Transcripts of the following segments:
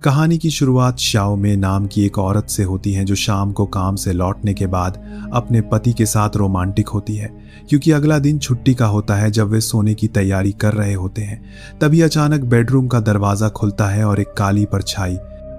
कहानी की शुरुआत शाओ में नाम की एक औरत से होती है जो शाम को काम से लौटने के बाद अपने पति के साथ रोमांटिक होती है, क्योंकि अगला दिन छुट्टी का होता है। जब वे सोने की तैयारी कर रहे होते हैं तभी अचानक बेडरूम का दरवाजा खुलता है और एक काली परछाई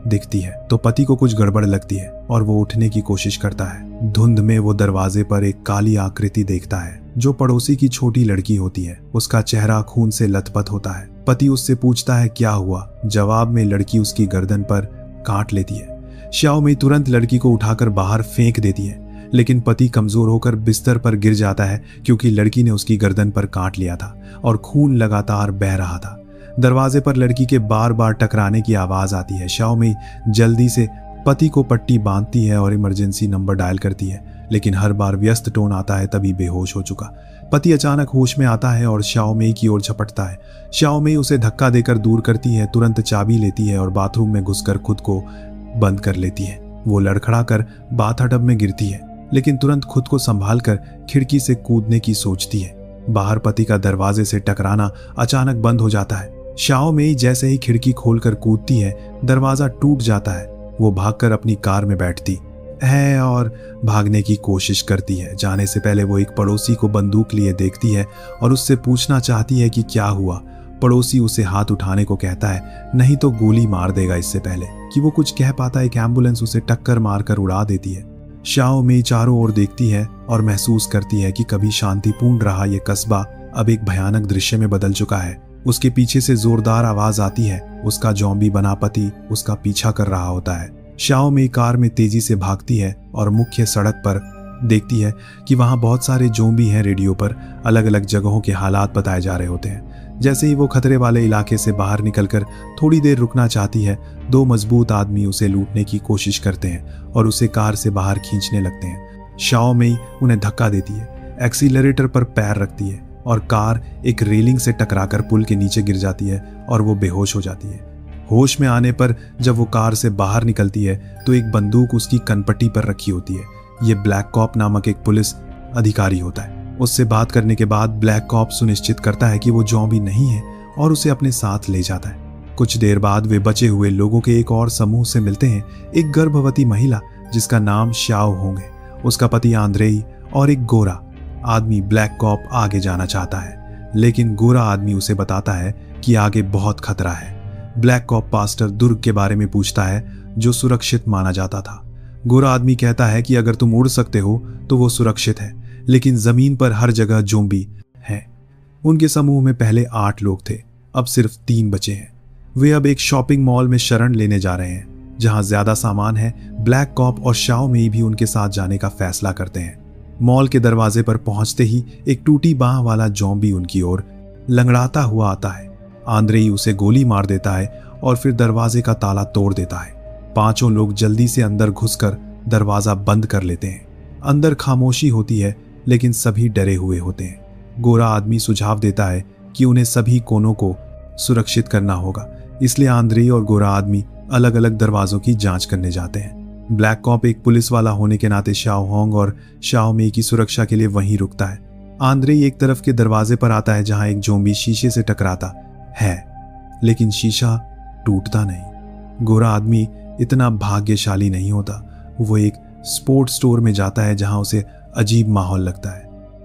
दिखती है। तो पति को कुछ गड़बड़ लगती है और वो उठने की कोशिश करता है। धुंध में वो दरवाजे पर एक काली आकृति देखता है जो पड़ोसी की छोटी लड़की होती है। उसका चेहरा खून से लथपथ होता है। पति उससे पूछता है क्या हुआ। जवाब में लड़की उसकी गर्दन पर काट लेती है। शाओ में तुरंत लड़की को उठाकर बाहर फेंक देती है, लेकिन पति कमजोर होकर बिस्तर पर गिर जाता है क्योंकि लड़की ने उसकी गर्दन पर काट लिया था और खून लगातार बह रहा था। दरवाजे पर लड़की के बार बार टकराने की आवाज आती है। शाओ में जल्दी से पति को पट्टी बांधती है और इमरजेंसी नंबर डायल करती है, लेकिन हर बार व्यस्त टोन आता है तभी बेहोश हो चुका। पति अचानक होश में आता है और शाओ मेई की ओर झपटता है। शाओ मेई उसे धक्का देकर दूर करती है, तुरंत चाबी लेती है और बाथरूम में घुसकर खुद को बंद कर लेती है। वो लड़खड़ा कर बाथटब में गिरती है, लेकिन तुरंत खुद को संभाल कर खिड़की से कूदने की सोचती है। बाहर पति का दरवाजे से टकराना अचानक बंद हो जाता है। शाओ मेई जैसे ही खिड़की खोलकर कूदती है, दरवाजा टूट जाता है। वो भागकर अपनी कार में बैठती है और भागने की कोशिश करती है। जाने से पहले वो एक पड़ोसी को बंदूक लिए देखती है और उससे पूछना चाहती है कि क्या हुआ। पड़ोसी उसे हाथ उठाने को कहता है, नहीं तो गोली मार देगा। इससे पहले कि वो कुछ कह पाता एक एम्बुलेंस उसे टक्कर मारकर उड़ा देती है। शाओ मेई चारों ओर देखती है और महसूस करती है कि कभी शांतिपूर्ण रहा ये कस्बा अब एक भयानक दृश्य में बदल चुका है। उसके पीछे से जोरदार आवाज आती है। उसका ज़ॉम्बी बना पति उसका पीछा कर रहा होता है। शाओ मेई कार में तेजी से भागती है और मुख्य सड़क पर देखती है कि वहां बहुत सारे ज़ॉम्बी हैं। रेडियो पर अलग अलग जगहों के हालात बताए जा रहे होते हैं। जैसे ही वो खतरे वाले इलाके से बाहर निकलकर थोड़ी देर रुकना चाहती है, दो मजबूत आदमी उसे लूटने की कोशिश करते हैं और उसे कार से बाहर खींचने लगते हैं। शाओ मेई उन्हें धक्का देती है, एक्सीलरेटर पर पैर रखती है और कार एक रेलिंग से टकराकर पुल के नीचे गिर जाती है और वो बेहोश हो जाती है। होश में आने पर जब वो कार से बाहर निकलती है तो एक बंदूक उसकी कनपट्टी पर रखी होती है। ये ब्लैक कॉप नामक एक पुलिस अधिकारी होता है। उससे बात करने के बाद ब्लैक कॉप सुनिश्चित करता है कि वो ज़ॉम्बी नहीं है और उसे अपने साथ ले जाता है। कुछ देर बाद वे बचे हुए लोगों के एक और समूह से मिलते हैं। एक गर्भवती महिला जिसका नाम शाओ होंग है, उसका पति आंद्रेई और एक गोरा आदमी। ब्लैक कॉप आगे जाना चाहता है, लेकिन गोरा आदमी उसे बताता है कि आगे बहुत खतरा है। ब्लैक कॉप पास्टर दुर्ग के बारे में पूछता है जो सुरक्षित माना जाता था। गोरा आदमी कहता है कि अगर तुम उड़ सकते हो तो वो सुरक्षित है, लेकिन जमीन पर हर जगह ज़ॉम्बी हैं। उनके समूह में पहले 8 लोग थे, अब सिर्फ 3 बचे हैं। वे अब एक शॉपिंग मॉल में शरण लेने जा रहे हैं जहां ज्यादा सामान है। ब्लैक कॉप और शाओ मेई भी उनके साथ जाने का फैसला करते हैं। मॉल के दरवाजे पर पहुंचते ही एक टूटी बांह वाला ज़ॉम्बी उनकी ओर लंगड़ाता हुआ आता है। आंद्रेई उसे गोली मार देता है और फिर दरवाजे का ताला तोड़ देता है। 5 लोग जल्दी से अंदर घुसकर दरवाजा बंद कर लेते हैं। अंदर खामोशी होती है, लेकिन सभी डरे हुए होते हैं। गोरा आदमी सुझाव देता है कि उन्हें सभी कोनों को सुरक्षित करना होगा, इसलिए आंद्रेई और गोरा आदमी अलग अलग दरवाजों की जांच करने जाते हैं। ब्लैक कॉप एक पुलिस वाला होने के नाते शाओ होंग और शाओ मेई की सुरक्षा के लिए वहीं रुकता है। आंद्रेई एक तरफ के दरवाजे पर आता है जहां एक ज़ॉम्बी शीशे से टकराता है, लेकिन शीशा टूटता नहीं। गोरा आदमी इतना भाग्यशाली नहीं होता। वो एक स्पोर्ट्स स्टोर में जाता है जहां उसे अजीब माहौल लगता है।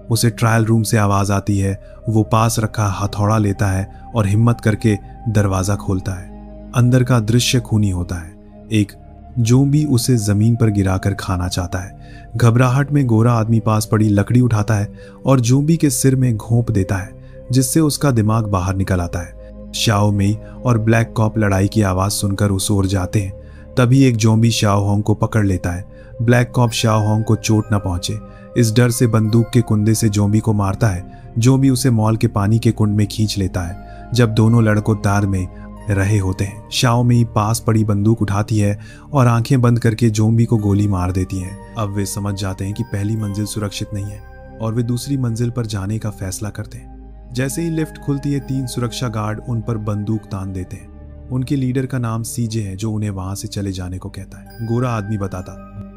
उसे ट्रायल रूम से आवाज आती है। वो पास रखा हथौड़ा लेता है और हिम्मत करके दरवाजा खोलता है। अंदर का दृश्य खूनी होता है। एक ज़ॉम्बी उसे जमीन पर गिराकर खाना चाहता है। घबराहट में गोरा आदमी पास पड़ी लकड़ी उठाता है और ज़ॉम्बी के सिर में घोंप देता है, जिससे उसका दिमाग बाहर निकल आता है। शाओ मेई और ब्लैक कॉप लड़ाई की आवाज सुनकर उस ओर जाते हैं। तभी एक ज़ॉम्बी शाओ होंग को पकड़ लेता है। ब्लैक कॉप शाओ होंग को चोट न पहुंचे इस डर से बंदूक के कुंदे से ज़ॉम्बी को मारता है। ज़ॉम्बी उसे मॉल के पानी के कुंड में खींच लेता है। जब दोनों लड़कों दार में रहे होते हैं, शाओ मेई पास पड़ी बंदूक उठाती है और आंखें बंद करके ज़ॉम्बी को गोली मार देती है। अब वे समझ जाते हैं कि पहली मंजिल सुरक्षित नहीं है और वे दूसरी मंजिल पर जाने का फैसला करते हैं। जैसे ही लिफ्ट खुलती है, 3 सुरक्षा गार्ड उन पर बंदूक तान देते हैं। उनके लीडर का नाम सीजे है जो उन्हें वहां से चले जाने को कहता है। गोरा आदमी बताता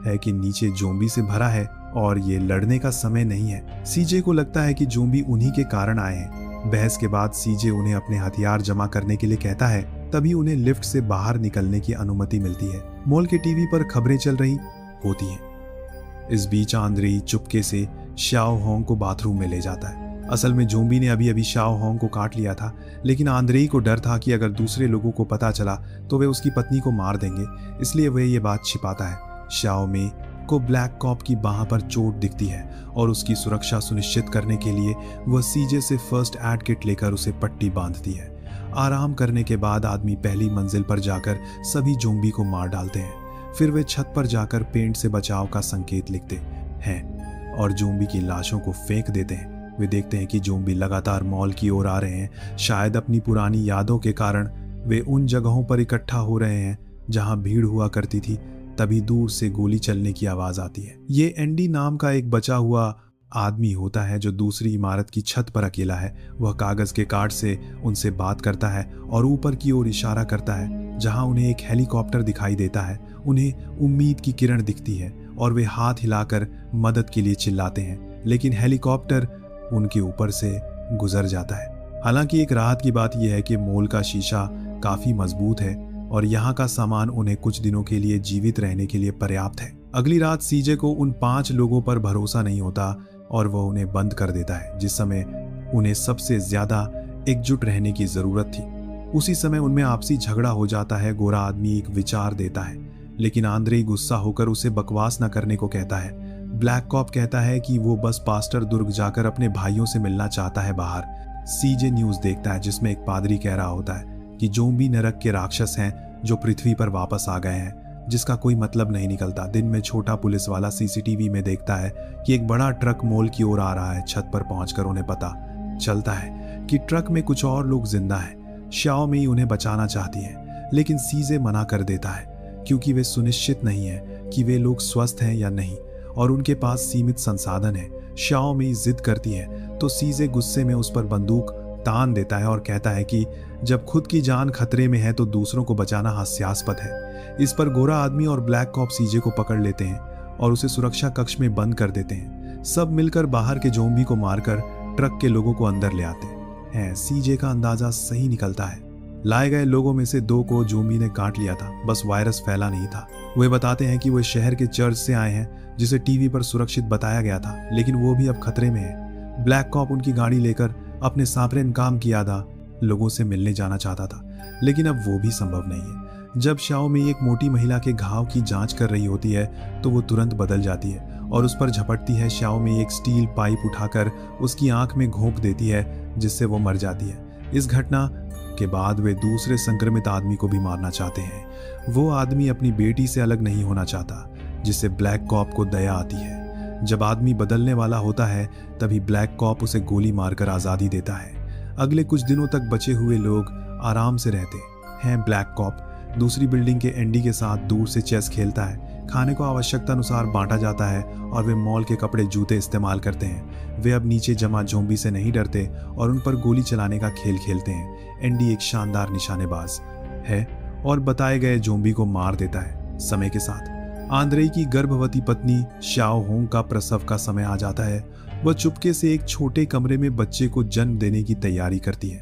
है कि नीचे ज़ॉम्बी से भरा है और ये लड़ने का समय नहीं है। सीजे को लगता है कि ज़ॉम्बी उन्हीं के कारण आए हैं। बहस के बाद सीजे उन्हें अपने हथियार जमा करने के लिए कहता है तभी उन्हें लिफ्ट से बाहर निकलने की अनुमति मिलती है। मॉल के टीवी पर खबरें चल रही होती हैं। इस बीच आंद्रेई चुपके से शाओ होंग को बाथरूम में ले जाता है। असल में जोम्बी ने अभी अभी शाओ होंग को काट लिया था, लेकिन आंद्रेई को डर था कि अगर दूसरे लोगों को पता चला तो वे उसकी पत्नी को मार देंगे, इसलिए वह ये बात छिपाता है। शाओ में को ब्लैक कॉप की बाह पर चोट दिखती है और उसकी सुरक्षा सुनिश्चित करने के लिए वह सीजे से फर्स्ट एड किट लेकर उसे पट्टी बांधती है। आराम करने के बाद आदमी पहली मंजिल पर जाकर सभी जोम्बी को मार डालते हैं। फिर वे छत पर जाकर पेंट से बचाव का संकेत लिखते हैं और जोम्बी की लाशों को फेंक देते हैं। वे देखते हैं कि जोम्बी लगातार मॉल की ओर आ रहे हैं। शायद अपनी पुरानी यादों के कारण वे उन जगहों पर इकट्ठा हो रहे हैं जहां भीड़ हुआ करती थी। तभी दूर से गोली चलने की आवाज आती है। ये एंडी नाम का एक बचा हुआ आदमी होता है जो दूसरी इमारत की छत पर अकेला है। वह कागज के कार्ड से उनसे बात करता है और ऊपर की ओर इशारा करता है जहां उन्हें एक हेलीकॉप्टर दिखाई देता है। उन्हें उम्मीद की किरण दिखती है और वे हाथ हिलाकर मदद के लिए चिल्लाते हैं, लेकिन हेलीकॉप्टर उनके ऊपर से गुजर जाता है। हालांकि एक राहत की बात यह है कि मॉल का शीशा काफी मजबूत है और यहाँ का सामान उन्हें कुछ दिनों के लिए जीवित रहने के लिए पर्याप्त है। अगली रात सीजे को उन 5 लोगों पर भरोसा नहीं होता और वह उन्हें बंद कर देता है जिस समय उन्हें सबसे ज्यादा एकजुट रहने की जरूरत थी। उसी समय उनमें आपसी झगड़ा हो जाता है। गोरा आदमी एक विचार देता है, लेकिन आंद्रेई गुस्सा होकर उसे बकवास न करने को कहता है। ब्लैक कॉप कहता है कि वो बस पास्टर दुर्ग जाकर अपने भाइयों से मिलना चाहता है बाहर। सीजे न्यूज देखता है जिसमें एक पादरी कह रहा होता है कि जोम्बी नरक के राक्षस हैं जो पृथ्वी पर वापस आ गए हैं, जिसका कोई मतलब नहीं निकलता। दिन में छोटा पुलिस वाला सीसीटीवी में देखता है कि एक बड़ा ट्रक मॉल की ओर आ रहा है। छत पर पहुंचकर उन्हें पता चलता है कि ट्रक में कुछ और लोग जिंदा हैं। शाओ में उन्हें बचाना चाहती है, लेकिन सीजे मना कर देता है क्योंकि वे सुनिश्चित नहीं है कि वे लोग स्वस्थ हैं या नहीं और उनके पास सीमित संसाधन है। शाओ में जिद करती है तो सीजे गुस्से में उस पर बंदूक तान देता है और कहता है कि जब खुद की जान खतरे में है तो दूसरों को बचाना हास्यास्पद है। इस पर गोरा आदमी और ब्लैक कॉप सीजे को पकड़ लेते हैं और उसे सुरक्षा कक्ष में बंद कर देते हैं। सब मिलकर बाहर के जोम्बी को मारकर ट्रक के लोगों को अंदर ले आते हैं। सीजे का अंदाजा सही निकलता है। लाए गए लोगों में से 2 को जोम्बी ने काट लिया था, बस वायरस फैला नहीं था। वे बताते हैं कि वे शहर के चर्च से आए हैं जिसे टीवी पर सुरक्षित बताया गया था, लेकिन वो भी अब खतरे में है। ब्लैक कॉप उनकी गाड़ी लेकर अपने सापरेन काम की आधा लोगों से मिलने जाना चाहता था, लेकिन अब वो भी संभव नहीं है। जब शाओ में एक मोटी महिला के घाव की जांच कर रही होती है तो वो तुरंत बदल जाती है और उस पर झपटती है। शाओ में एक स्टील पाइप उठाकर उसकी आंख में घोंप देती है जिससे वो मर जाती है। इस घटना के बाद वे दूसरे संक्रमित आदमी को भी मारना चाहते हैं। वो आदमी अपनी बेटी से अलग नहीं होना चाहता, जिससे ब्लैक कॉप को दया आती है। जब आदमी बदलने वाला होता है तभी ब्लैक कॉप उसे गोली मारकर आजादी देता है। अगले कुछ दिनों तक बचे हुए लोग आराम से रहते हैं। ब्लैक कॉप दूसरी बिल्डिंग के एंडी के साथ दूर से चेस खेलता है। खाने को आवश्यकता अनुसार बांटा जाता है और वे मॉल के कपड़े जूते इस्तेमाल करते हैं। वे अब नीचे जमा जोम्बी से नहीं डरते और उन पर गोली चलाने का खेल खेलते हैं। एंडी एक शानदार निशानेबाज है और बताए गए जोम्बी को मार देता है। समय के साथ आंद्रेई की गर्भवती पत्नी शाओ होंग का प्रसव का समय आ जाता है। वह चुपके से एक छोटे कमरे में बच्चे को जन्म देने की तैयारी करती है।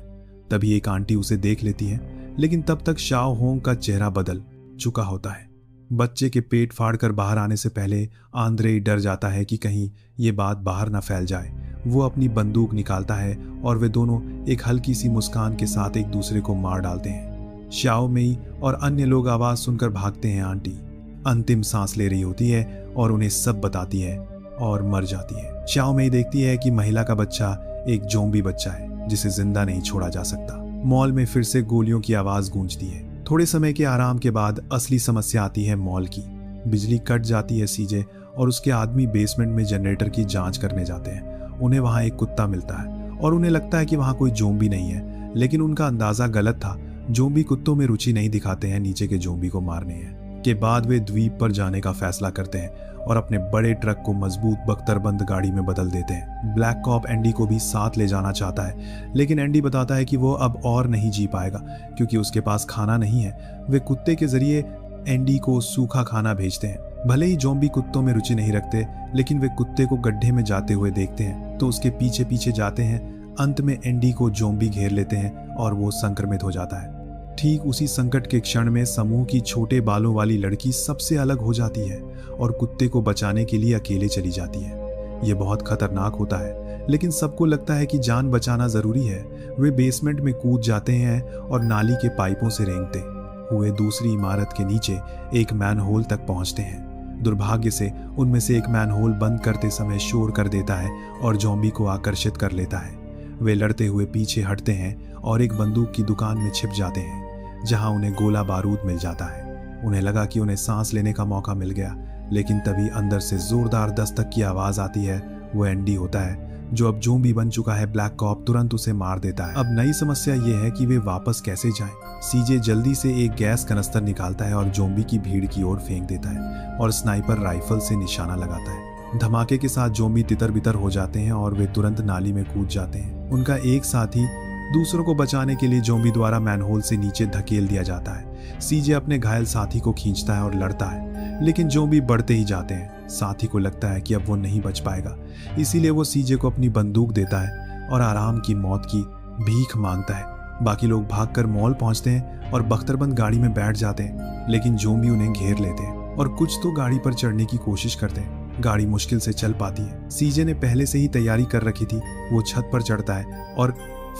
तभी एक आंटी उसे देख लेती है, लेकिन तब तक शाओ होंग का चेहरा बदल चुका होता है। बच्चे के पेट फाड़कर बाहर आने से पहले आंद्रेई डर जाता है कि कहीं ये बात बाहर न फैल जाए। वो अपनी बंदूक निकालता है और वे दोनों एक हल्की सी मुस्कान के साथ एक दूसरे को मार डालते हैं। शाओ मेई और अन्य लोग आवाज सुनकर भागते हैं। आंटी अंतिम सांस ले रही होती है और उन्हें सब बताती है और मर जाती है। शाओ मेई देखती है कि महिला का बच्चा एक जोम्बी बच्चा है जिसे जिंदा नहीं छोड़ा जा सकता। मॉल में फिर से गोलियों की आवाज गूंजती है। थोड़े समय के आराम के बाद असली समस्या आती है मॉल की। बिजली कट जाती है। सीजे और उसके आदमी बेसमेंट में जनरेटर की जांच करने जाते हैं। उन्हें वहां एक कुत्ता मिलता है और उन्हें लगता है कि वहां कोई जोम्बी नहीं है, लेकिन उनका अंदाजा गलत था। जोम्बी कुत्तों में रुचि नहीं दिखाते हैं, नीचे के जोम्बी को मारने हैं। के बाद वे द्वीप पर जाने का फैसला करते हैं और अपने बड़े ट्रक को मजबूत बख्तरबंद गाड़ी में बदल देते हैं। ब्लैक कॉप एंडी को भी साथ ले जाना चाहता है, लेकिन एंडी बताता है कि वो अब और नहीं जी पाएगा क्योंकि उसके पास खाना नहीं है। वे कुत्ते के जरिए एंडी को सूखा खाना भेजते हैं। भले ही जोम्बी कुत्तों में रुचि नहीं रखते, लेकिन वे कुत्ते को गड्ढे में जाते हुए देखते हैं तो उसके पीछे पीछे जाते हैं। अंत में एंडी को जोम्बी घेर लेते हैं और वो संक्रमित हो जाता है। ठीक उसी संकट के क्षण में समूह की छोटे बालों वाली लड़की सबसे अलग हो जाती है और कुत्ते को बचाने के लिए अकेले चली जाती है। यह बहुत खतरनाक होता है, लेकिन सबको लगता है कि जान बचाना जरूरी है। वे बेसमेंट में कूद जाते हैं और नाली के पाइपों से रेंगते हुए दूसरी इमारत के नीचे एक मैनहोल तक पहुंचते हैं। दुर्भाग्य से उनमें से एक मैनहोल बंद करते समय शोर कर देता है और ज़ॉम्बी को आकर्षित कर लेता है। वे लड़ते हुए पीछे हटते हैं और एक बंदूक की दुकान में छिप जाते हैं, जहां उन्हें गोला बारूद मिल जाता है। उन्हें लगा कि उन्हें सांस लेने का मौका मिल गया, लेकिन तभी अंदर से जोरदार दस्तक की आवाज आती है। वो एंडी होता है, जो अब ज़ॉम्बी बन चुका है। ब्लैक कॉप तुरंत उसे मार देता है। अब नई समस्या ये है कि वे वापस कैसे जाएं। सीजे जल्दी से एक गैस कनस्तर निकालता है और ज़ॉम्बी की भीड़ की ओर फेंक देता है और स्नाइपर राइफल से निशाना लगाता है। धमाके के साथ ज़ॉम्बी तितर बितर हो जाते हैं और वे तुरंत नाली में कूद जाते हैं। उनका एक साथी दूसरों को बचाने के लिए ज़ॉम्बी द्वारा मैनहोल से नीचे धकेल दिया जाता है। सीजे अपने घायल साथी को खींचता है और लड़ता है, लेकिन ज़ॉम्बी बढ़ते ही जाते हैं। साथी को लगता है कि अब वो नहीं बच पाएगा, इसीलिए वो सीजे को अपनी बंदूक देता है और आराम की मौत की भीख मांगता है। बाकी लोग भागकर मॉल पहुंचते हैं और बख्तरबंद गाड़ी में बैठ जाते हैं, लेकिन ज़ॉम्बी उन्हें घेर लेते हैं और कुछ तो गाड़ी पर चढ़ने की कोशिश करते हैं। गाड़ी मुश्किल से चल पाती है। सीजे ने पहले से ही तैयारी कर रखी थी। वो छत पर चढ़ता है और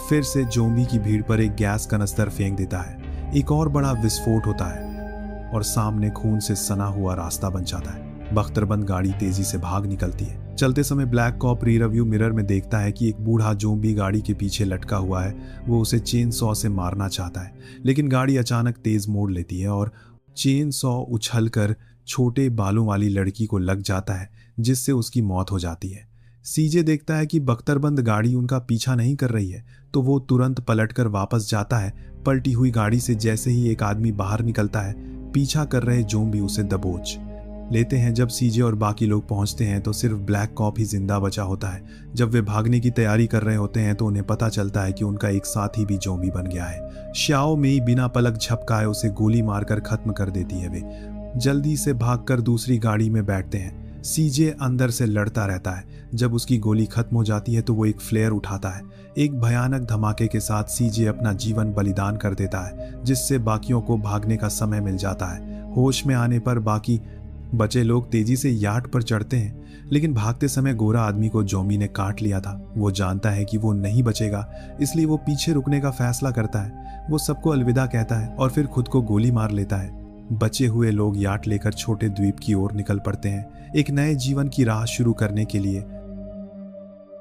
फिर से ज़ॉम्बी की भीड़ पर एक गैस कनस्तर फेंक देता है। एक और बड़ा विस्फोट होता है और सामने खून से सना हुआ रास्ता बन जाता है। बख्तरबंद गाड़ी तेजी से भाग निकलती है। चलते समय ब्लैक कॉप रियरव्यू मिरर में देखता है कि एक बूढ़ा ज़ॉम्बी गाड़ी के पीछे लटका हुआ है। वो उसे चेन सॉ से मारना चाहता है, लेकिन गाड़ी अचानक तेज मोड़ लेती है और चेन सॉ उछलकर छोटे बालों वाली लड़की को लग जाता है, जिससे उसकी मौत हो जाती है। सीजे देखता है कि बख्तरबंद गाड़ी उनका पीछा नहीं कर रही है, तो वो तुरंत पलटकर वापस जाता है। पलटी हुई गाड़ी से जैसे ही एक आदमी बाहर निकलता है, पीछा कर रहे ज़ॉम्बी उसे दबोच लेते हैं। जब सीजे और बाकी लोग पहुंचते हैं तो सिर्फ ब्लैक कॉप ही जिंदा बचा होता है। जब वे भागने की तैयारी कर रहे होते हैं तो उन्हें पता चलता है कि उनका एक साथी भी ज़ॉम्बी बन गया है। श्याओ मेई बिना पलक झपकाए उसे गोली मारकर खत्म कर देती है। वे जल्दी से भागकर दूसरी गाड़ी में बैठते हैं। सीजे अंदर से लड़ता रहता है। जब उसकी गोली खत्म हो जाती है तो वो एक फ्लेयर उठाता है। एक भयानक धमाके के साथ सीजे अपना जीवन बलिदान कर देता है, जिससे बाकियों को भागने का समय मिल जाता है। होश में आने पर बाकी बचे लोग तेजी से यार्ड पर चढ़ते हैं, लेकिन भागते समय गोरा आदमी को ज़ॉम्बी ने काट लिया था। वो जानता है कि वो नहीं बचेगा, इसलिए वो पीछे रुकने का फैसला करता है। वो सबको अलविदा कहता है और फिर खुद को गोली मार लेता है। बचे हुए लोग याट लेकर छोटे द्वीप की ओर निकल पड़ते हैं, एक नए जीवन की राह शुरू करने के लिए।